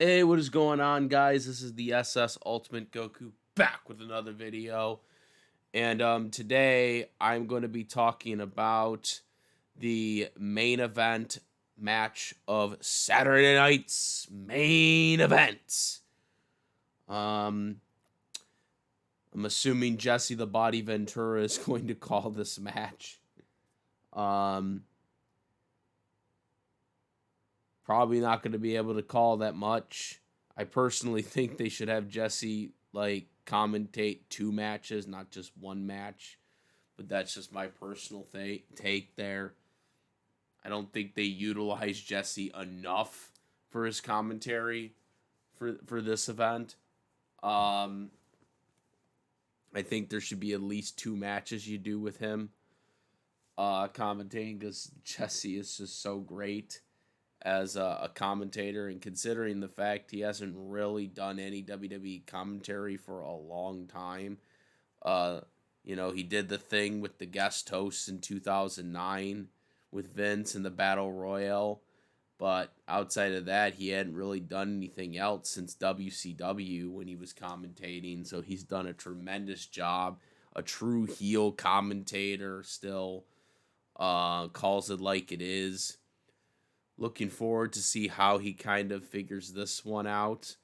Hey, what is going on, guys? This is the SS Ultimate Goku back with another video. And today I'm going to be talking about the main event match of Saturday night's main event. Um I'm assuming Jesse the Body Ventura is going to call this match. Um Probably not going to be able to call that much. I personally think they should have Jesse commentate two matches, not just one match. But that's just my personal take there. I don't think they utilize Jesse enough for his commentary for this event. Um, I think there should be at least two matches you do with him commentating because Jesse is just so great as a commentator, and considering the fact he hasn't really done any WWE commentary for a long time. He did the thing with the guest hosts in 2009 with Vince in the Battle Royale, but outside of that, he hadn't really done anything else since WCW when he was commentating, so he's done a tremendous job. A true heel commentator still, calls it like it is. Looking forward to see how he kind of figures this one out,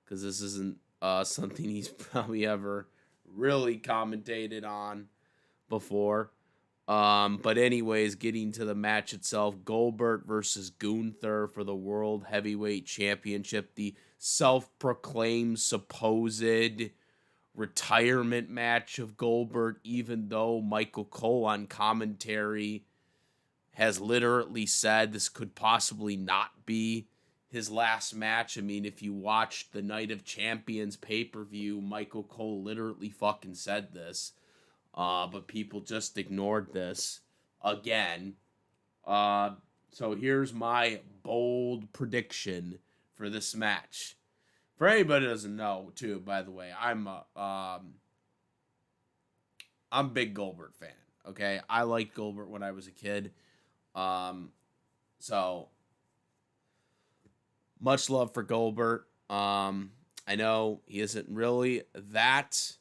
because this isn't something he's probably ever really commentated on before. But anyways, getting to the match itself, Goldberg versus Gunther for the World Heavyweight Championship, the self-proclaimed supposed retirement match of Goldberg, even though Michael Cole on commentary has literally said this could possibly not be his last match. I mean, if you watched the Night of Champions pay-per-view, Michael Cole literally fucking said this. But people just ignored this again. So here's my bold prediction for this match. For anybody who doesn't know, too, by the way, I'm a big Goldberg fan. Okay, I liked Goldberg when I was a kid. So much love for Goldberg. I know he isn't really that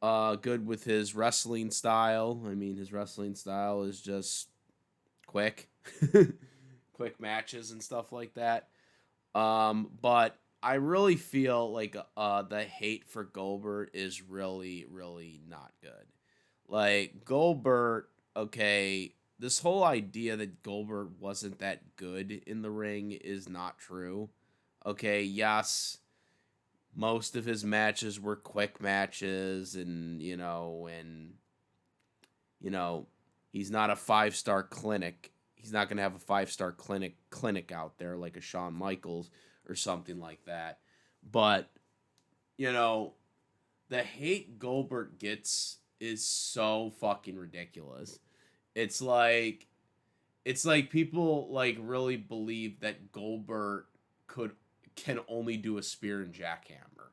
good with his wrestling style. I mean, his wrestling style is just quick, quick matches and stuff like that. But I really feel like the hate for Goldberg is really, really not good. Like Goldberg, okay, this whole idea that Goldberg wasn't that good in the ring is not true. Okay, yes, most of his matches were quick matches, and he's not a 5-star clinic. He's not going to have a 5-star clinic out there like a Shawn Michaels or something like that. But the hate Goldberg gets is so fucking ridiculous. It's like people really believe that Goldberg can only do a spear and jackhammer.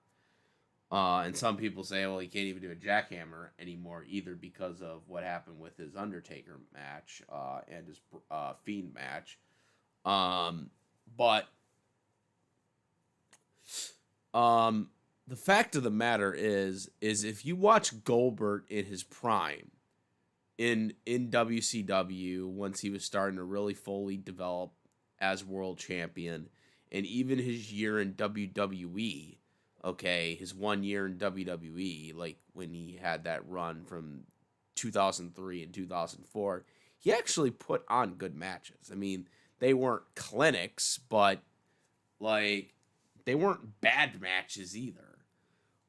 And some people say, well, he can't even do a jackhammer anymore either because of what happened with his Undertaker match and his Fiend match. But the fact of the matter is if you watch Goldberg in his prime, in WCW, once he was starting to really fully develop as world champion, and even his year in WWE, okay, his 1 year in WWE, like when he had that run from 2003 and 2004, he actually put on good matches. I mean, they weren't clinics, but they weren't bad matches either.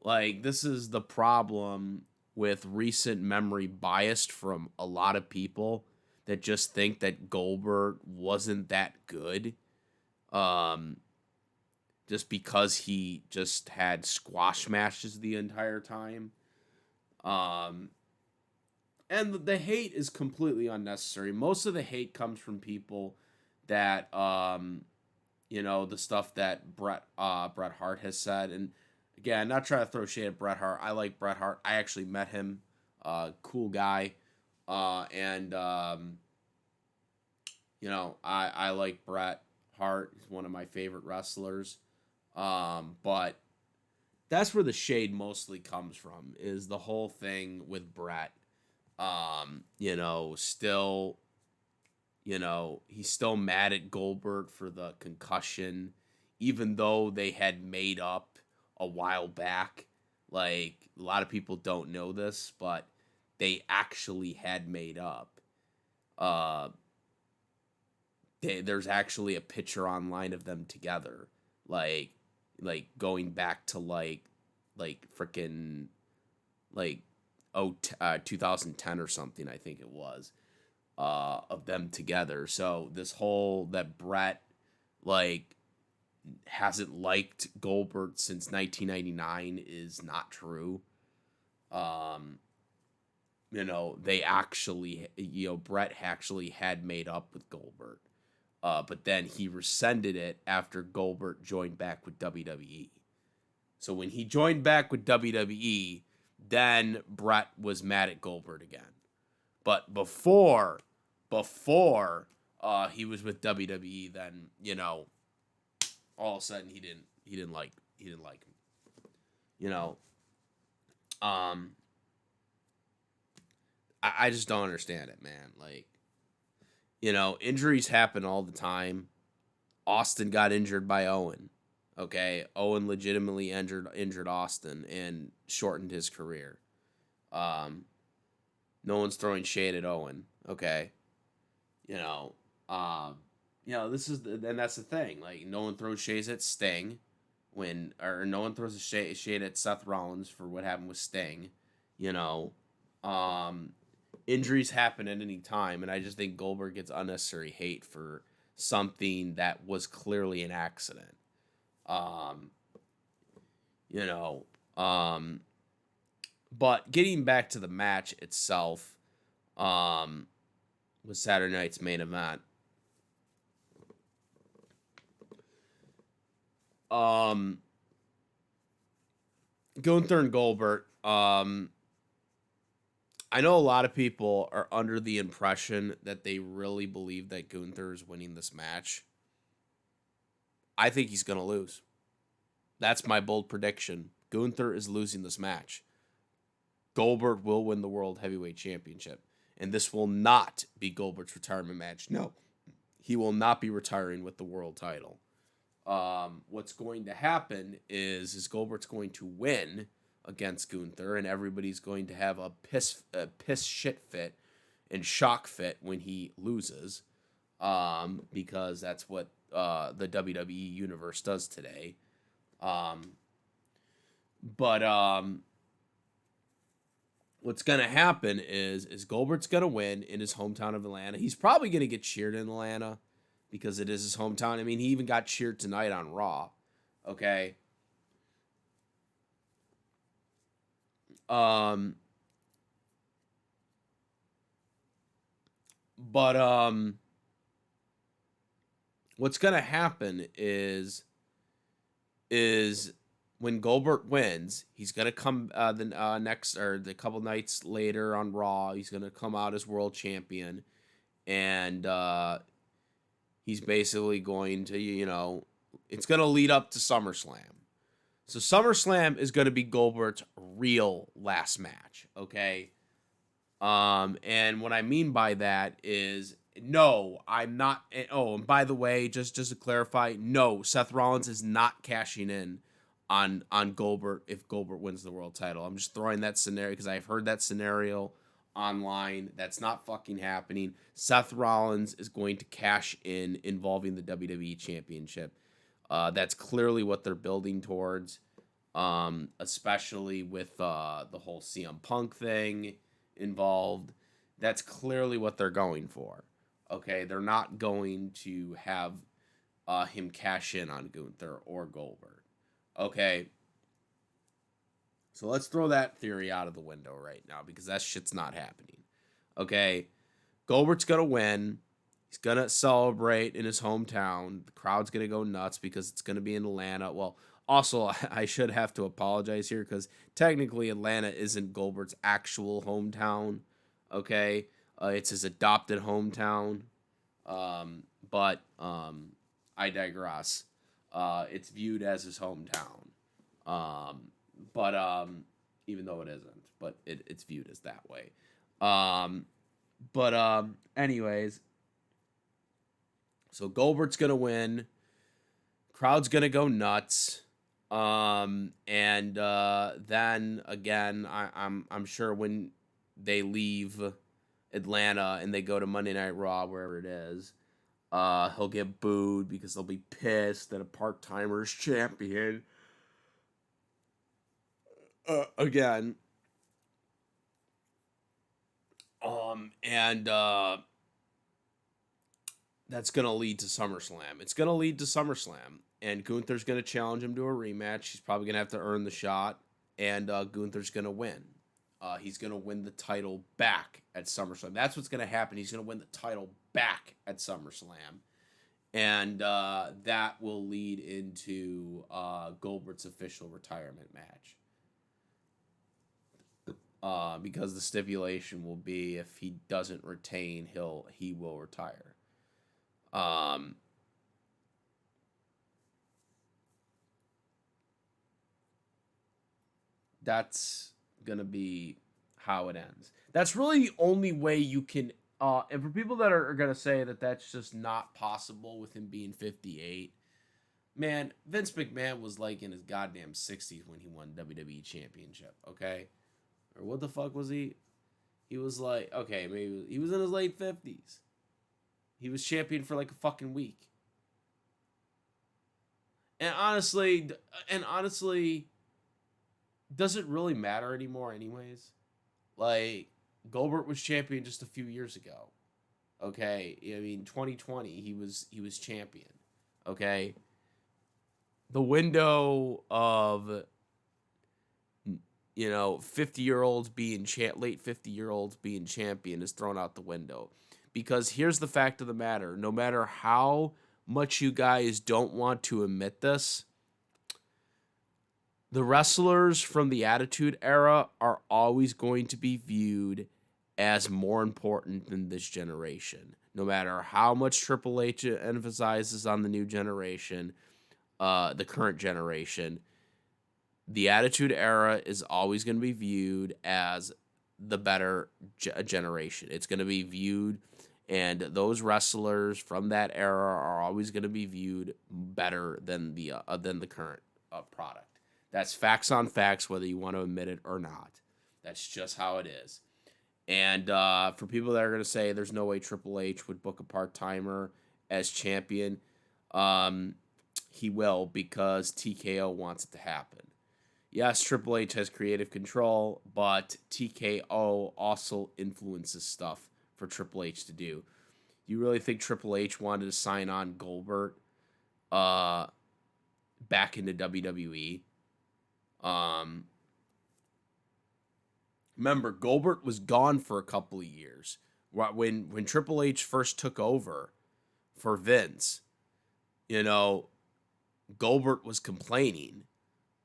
This is the problem with recent memory bias from a lot of people that just think that Goldberg wasn't that good. Just because he just had squash matches the entire time. And the hate is completely unnecessary. Most of the hate comes from people that, the stuff that Bret Hart has said. And again, not trying to throw shade at Bret Hart. I like Bret Hart. I actually met him. Cool guy. And I like Bret Hart. He's one of my favorite wrestlers. But that's where the shade mostly comes from, is the whole thing with Brett. Still, he's still mad at Goldberg for the concussion, even though they had made up a while back. Like, a lot of people don't know this, but they actually had made up. Uh, there's actually a picture online of them together, like, going back to freaking like 2010 or something, I think it was, of them together. So this whole that Brett like hasn't liked Goldberg since 1999 is not true. Um, they actually, Brett actually had made up with Goldberg. But then he rescinded it after Goldberg joined back with WWE. So when he joined back with WWE, then Brett was mad at Goldberg again. But before he was with WWE, then all of a sudden he didn't like him. You know, um, I just don't understand it, man. Like, injuries happen all the time. Austin got injured by Owen. Okay, Owen legitimately injured Austin and shortened his career. Um, no one's throwing shade at Owen. Okay, you know, this is and that's the thing. Like, no one throws shades at Sting or no one throws a shade at Seth Rollins for what happened with Sting. You know, um, injuries happen at any time, and I just think Goldberg gets unnecessary hate for something that was clearly an accident. Um, you know, um, but getting back to the match itself, um, was Saturday night's main event. Um, Gunther and Goldberg. I know a lot of people are under the impression that they really believe that Gunther is winning this match. I think he's going to lose. That's my bold prediction. Gunther is losing this match. Goldberg will win the World Heavyweight Championship. And this will not be Goldberg's retirement match. No, he will not be retiring with the world title. What's going to happen is Goldberg's going to win against Gunther, and everybody's going to have a piss shit fit and shock fit when he loses, because that's what the WWE universe does today. But what's going to happen is Goldberg's going to win in his hometown of Atlanta. He's probably going to get cheered in Atlanta because it is his hometown. I mean, he even got cheered tonight on Raw. Okay. But what's going to happen is when Goldberg wins, he's gonna come the next or the couple nights later on Raw. He's gonna come out as world champion, and he's basically going to it's gonna lead up to SummerSlam. So SummerSlam is gonna be Goldberg's real last match. Okay. And what I mean by that is, no, I'm not. Oh, and by the way, just to clarify, no, Seth Rollins is not cashing in on Goldberg if Goldberg wins the world title. I'm just throwing that scenario because I've heard that scenario online. That's not fucking happening. Seth Rollins is going to cash in involving the WWE Championship. That's clearly what they're building towards, especially with the whole CM Punk thing involved. That's clearly what they're going for. Okay, they're not going to have him cash in on Gunther or Goldberg. Okay, so let's throw that theory out of the window right now because that shit's not happening. Okay, Goldberg's gonna win. He's gonna celebrate in his hometown. The crowd's gonna go nuts because it's gonna be in Atlanta. Well, also, I should have to apologize here because technically Atlanta isn't Goldberg's actual hometown. Okay, it's his adopted hometown. But I digress. It's viewed as his hometown. Um, but even though it isn't, but it's viewed as that way. Um, anyways, so Goldberg's gonna win. Crowd's gonna go nuts. And then again, I'm sure when they leave Atlanta and they go to Monday Night Raw, wherever it is, he'll get booed because they'll be pissed that a part timer's champion. Again. And that's gonna lead to SummerSlam. It's gonna lead to SummerSlam, and Gunther's gonna challenge him to a rematch. He's probably gonna have to earn the shot, and Gunther's gonna win. He's gonna win the title back at SummerSlam. That's what's gonna happen. He's gonna win the title back at SummerSlam, and that will lead into Goldberg's official retirement match. Because the stipulation will be if he doesn't retain, he will retire. That's gonna be how it ends. That's really the only way you can. And for people that are gonna say that that's just not possible with him being 58, man, Vince McMahon was like in his goddamn 60s when he won WWE Championship. Okay, or what the fuck was he? He was like, okay, maybe he was in his late 50s. He was champion for like a fucking week. And honestly, does it really matter anymore anyways? Like, Goldberg was champion just a few years ago. Okay? I mean, 2020, he was champion. Okay? The window of 50-year-olds being late 50-year-olds being champion is thrown out the window. Because here's the fact of the matter. No matter how much you guys don't want to admit this, the wrestlers from the Attitude Era are always going to be viewed as more important than this generation. No matter how much Triple H emphasizes on the new generation, the current generation, the Attitude Era is always going to be viewed as the better generation. It's going to be viewed, and those wrestlers from that era are always going to be viewed better than the current product. That's facts on facts, whether you want to admit it or not. That's just how it is. And for people that are going to say there's no way Triple H would book a part-timer as champion, he will, because TKO wants it to happen. Yes, Triple H has creative control, but TKO also influences stuff for Triple H to do. You really think Triple H wanted to sign on Goldberg back into WWE? Remember, Goldberg was gone for a couple of years. When Triple H first took over for Vince, Goldberg was complaining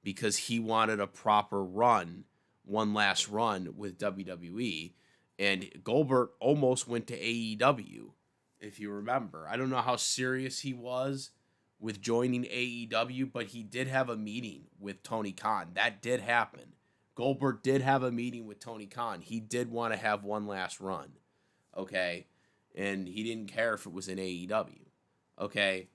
because he wanted a proper run, one last run with WWE, and Goldberg almost went to AEW, if you remember. I don't know how serious he was with joining AEW, but he did have a meeting with Tony Khan. That did happen. Goldberg did have a meeting with Tony Khan. He did want to have one last run, okay? And he didn't care if it was in AEW, okay?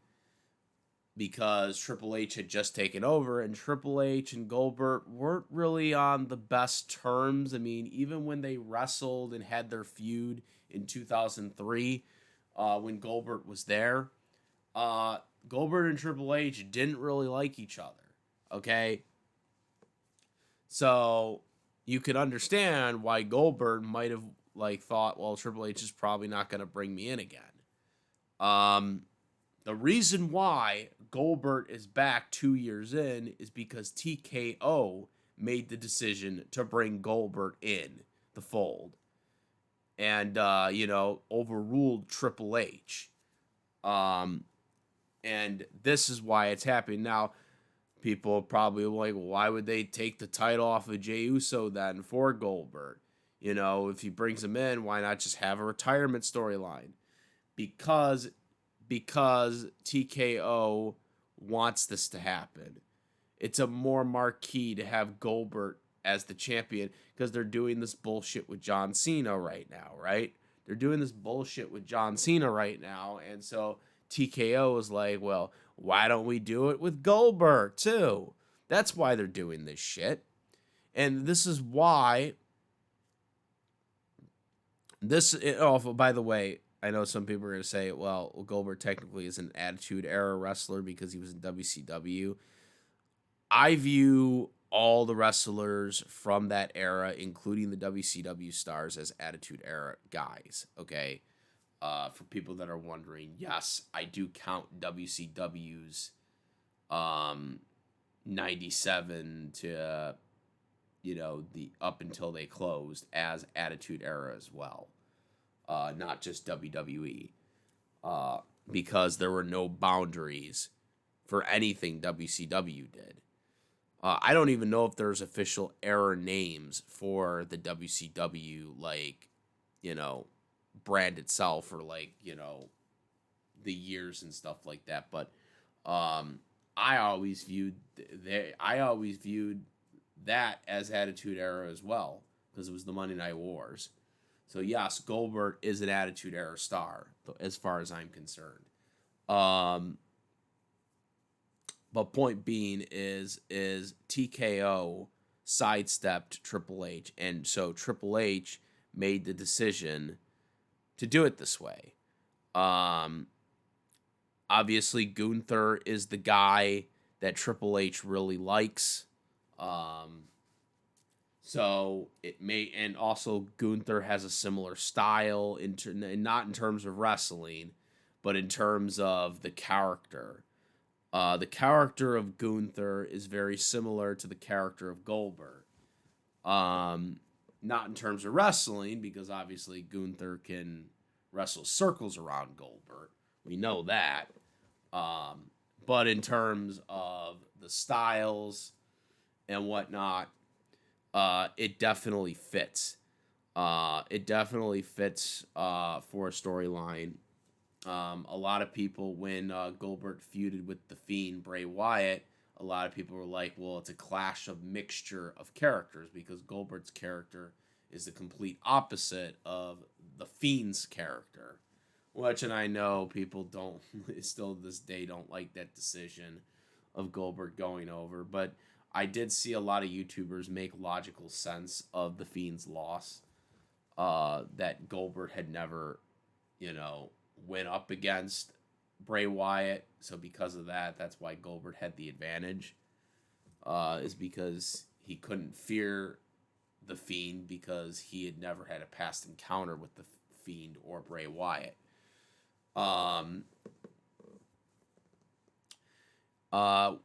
Because Triple H had just taken over, and Triple H and Goldberg weren't really on the best terms. I mean, even when they wrestled and had their feud in 2003, when Goldberg was there, Goldberg and Triple H didn't really like each other, okay? So you could understand why Goldberg might have thought, well, Triple H is probably not going to bring me in again. The reason why Goldberg is back 2 years in is because TKO made the decision to bring Goldberg in the fold and, overruled Triple H. And this is why it's happening. Now, people probably like, why would they take the title off of Jey Uso then for Goldberg? If he brings him in, why not just have a retirement storyline? Because TKO wants this to happen. It's a more marquee to have Goldberg as the champion because they're doing this bullshit with John Cena right now, right? They're doing this bullshit with John Cena right now, and so TKO is like, well, why don't we do it with Goldberg too? That's why they're doing this shit. And this is why oh, by the way, I know some people are going to say, well, Goldberg technically is an Attitude Era wrestler because he was in WCW. I view all the wrestlers from that era, including the WCW stars, as Attitude Era guys, okay? For people that are wondering, yes, I do count WCW's 97 to, the up until they closed as Attitude Era as well. Not just WWE. Because there were no boundaries for anything WCW did. I don't even know if there's official era names for the WCW, brand itself, or the years and stuff like that. But I always viewed that as Attitude Era as well, because it was the Monday Night Wars. So yes, Goldberg is an Attitude Era star, as far as I'm concerned. But point being is TKO sidestepped Triple H, and so Triple H made the decision to do it this way. Obviously, Gunther is the guy that Triple H really likes. So it may, and also Gunther has a similar style, not in terms of wrestling, but in terms of the character. The character of Gunther is very similar to the character of Goldberg. Not in terms of wrestling, because obviously Gunther can wrestle circles around Goldberg. We know that. But in terms of the styles and whatnot, it definitely fits. It definitely fits for a storyline. A lot of people, when Goldberg feuded with The Fiend, Bray Wyatt, a lot of people were like, well, it's a clash of mixture of characters, because Goldberg's character is the complete opposite of The Fiend's character. Which, and I know people don't, still to this day, don't like that decision of Goldberg going over, but I did see a lot of YouTubers make logical sense of The Fiend's loss. That Goldberg had never, went up against Bray Wyatt. So because of that, that's why Goldberg had the advantage. Is because he couldn't fear The Fiend because he had never had a past encounter with The Fiend or Bray Wyatt.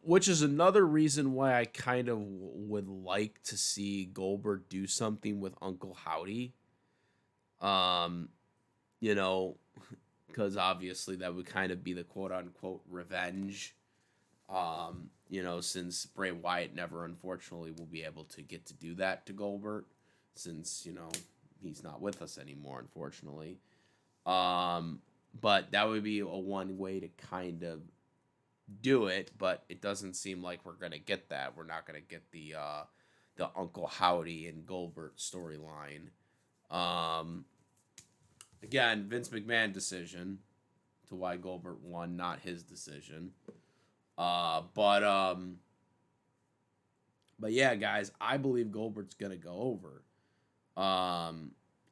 Which is another reason why I kind of would like to see Goldberg do something with Uncle Howdy. Because obviously that would kind of be the quote-unquote revenge. Since Bray Wyatt never, unfortunately, will be able to get to do that to Goldberg, since, he's not with us anymore, unfortunately. But that would be a one way to kind of do it, but it doesn't seem like we're going to get that. We're not going to get the Uncle Howdy and Goldberg storyline. Again, Vince McMahon decision to why Goldberg won, not his decision. But yeah, guys, I believe Goldberg's going to go over.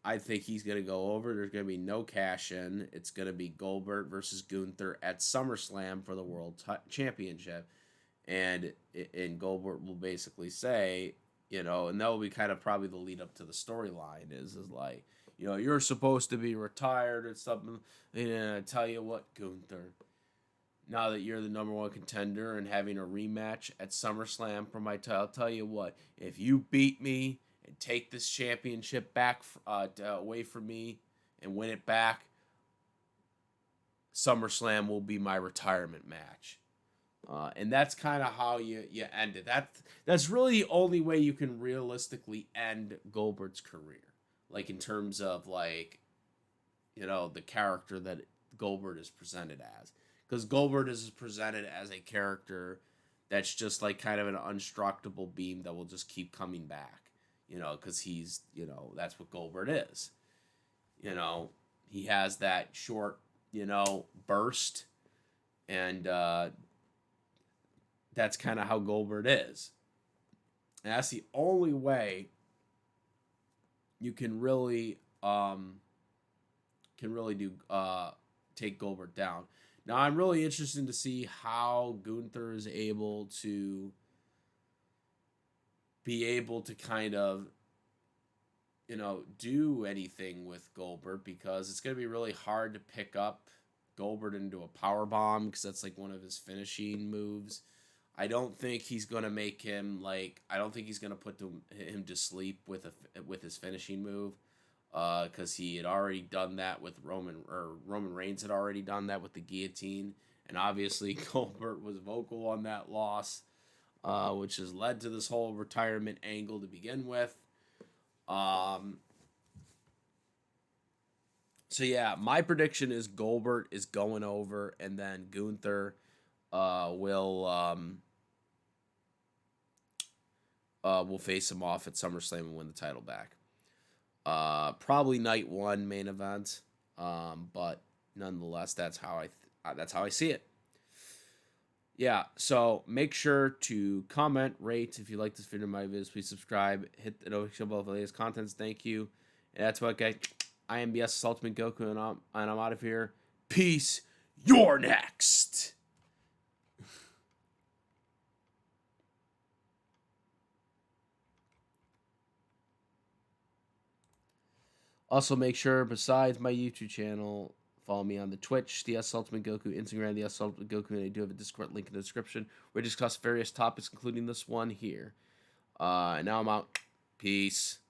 I think he's going to go over. There's going to be no cash-in. It's going to be Goldberg versus Gunther at SummerSlam for the World Championship. And Goldberg will basically say, and that will be kind of probably the lead up to the storyline is like, you're supposed to be retired or something. And I tell you what, Gunther, now that you're the number one contender and having a rematch at SummerSlam for my title, I'll tell you what, if you beat me and take this championship back away from me and win it back, SummerSlam will be my retirement match. And that's kind of how you end it. That's really the only way you can realistically end Goldberg's career. Like, in terms of, the character that Goldberg is presented as. because Goldberg is presented as a character that's just like kind of an unstructable beam that will just keep coming back, because he's, that's what Goldberg is. You know, he has that short, burst, and that's kind of how Goldberg is. And that's the only way you can really do take Goldberg down. Now I'm really interested to see how Gunther is able to kind of do anything with Goldberg, because it's going to be really hard to pick up Goldberg into a power bomb, because that's like one of his finishing moves. I don't think he's going to make him I don't think he's going to put him to sleep with his finishing move, because he had already done that with Roman Reigns had already done that with the guillotine, and obviously Goldberg was vocal on that loss, which has led to this whole retirement angle to begin with. So yeah, my prediction is Goldberg is going over, and then Gunther will face him off at SummerSlam and win the title back. Probably night one main event, but nonetheless, that's how I see it. Yeah, so make sure to comment, rate if you like this video, my videos. Please subscribe, hit the notification bell for the latest contents. Thank you. And that's what, guys. I am BS Ultimate Goku, and I'm out of here. Peace. You're next. Also, make sure, besides my YouTube channel, follow me on the Twitch, the Ultimate Goku, Instagram, the Ultimate Goku, and I do have a Discord link in the description where we discuss various topics, including this one here. And now I'm out. Peace.